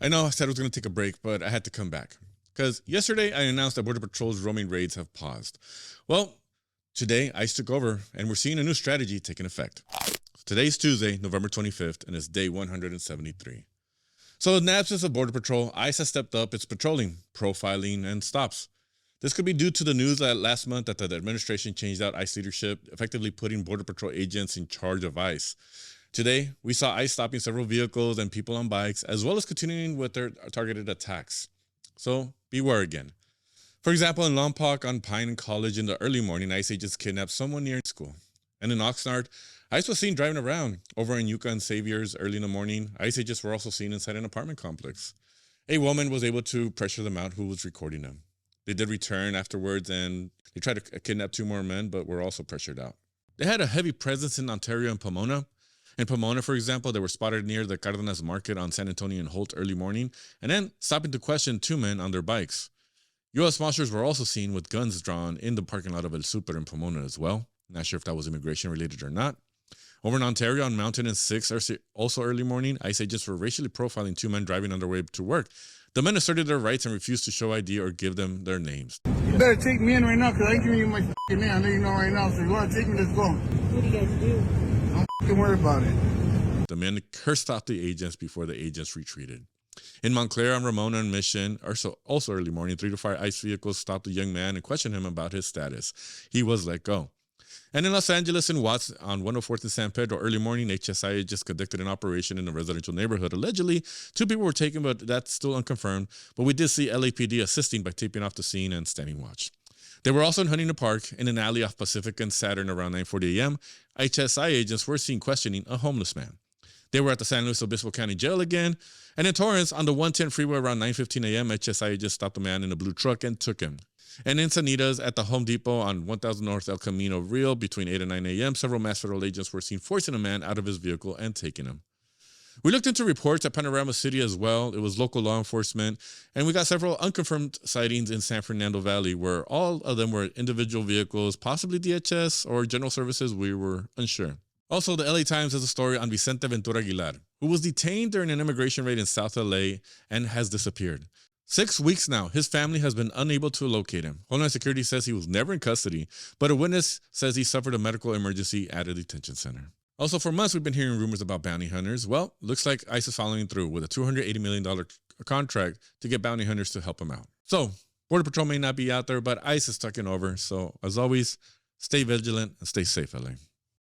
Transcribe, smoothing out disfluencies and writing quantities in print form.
I know I said I was going to take a break, but I had to come back. Because yesterday I announced that Border Patrol's roaming raids have paused. Well, today ICE took over and we're seeing a new strategy taking effect. Today's Tuesday, November 25th, and it's day 173. So in the absence of Border Patrol, ICE has stepped up its patrolling, profiling, and stops. This could be due to the news that last month that the administration changed out ICE leadership, effectively putting Border Patrol agents in charge of ICE. Today, we saw ICE stopping several vehicles and people on bikes, as well as continuing with their targeted attacks. So beware again. For example, in Lompoc on Pine and College in the early morning, ICE agents kidnapped someone near school. And in Oxnard, ICE was seen driving around. Over in Yucca and Saviors early in the morning, ICE agents were also seen inside an apartment complex. A woman was able to pressure them out who was recording them. They did return afterwards and they tried to kidnap 2 more men, but were also pressured out. They had a heavy presence in Ontario and Pomona. In Pomona, for example, they were spotted near the Cardenas Market on San Antonio and Holt early morning, and then stopping to question 2 men on their bikes. U.S. marshals were also seen with guns drawn in the parking lot of El Super in Pomona as well. Not sure if that was immigration related or not. Over in Ontario on Mountain and 6th, also early morning, ICE agents were racially profiling 2 men driving on their way to work. The men asserted their rights and refused to show ID or give them their names. You better take me in right now, because I ain't giving you my name. I know you know right now, so if you want to take me, let's go. What do you guys do? Don't worry about it. The men cursed out the agents before the agents retreated. In Montclair on Ramona and Mission, also early morning, 3 to 5 ICE vehicles stopped a young man and questioned him about his status. He was let go. And in Los Angeles and Watts on 104th and San Pedro, early morning, HSI just conducted an operation in a residential neighborhood. Allegedly, 2 people were taken, but that's still unconfirmed. But we did see LAPD assisting by taping off the scene and standing watch. They were also in Huntington Park in an alley off Pacific and Saturn around 9:40 a.m. HSI agents were seen questioning a homeless man. They were at the San Luis Obispo County Jail again. And in Torrance, on the 110 freeway around 9:15 a.m., HSI agents stopped a man in a blue truck and took him. And in Sanitas at the Home Depot on 1000 North El Camino Real between 8 and 9 a.m., several masked federal agents were seen forcing a man out of his vehicle and taking him. We looked into reports at Panorama City as well. It was local law enforcement. And we got several unconfirmed sightings in San Fernando Valley, where all of them were individual vehicles, possibly DHS or General Services. We were unsure. Also, the LA Times has a story on Vicente Ventura Aguilar, who was detained during an immigration raid in South LA and has disappeared. 6 weeks now, his family has been unable to locate him. Homeland Security says he was never in custody, but a witness says he suffered a medical emergency at a detention center. Also, for months, we've been hearing rumors about bounty hunters. Well, looks like ICE is following through with a $280 million contract to get bounty hunters to help him out. So, Border Patrol may not be out there, but ICE is taking over. So, as always, stay vigilant and stay safe, LA.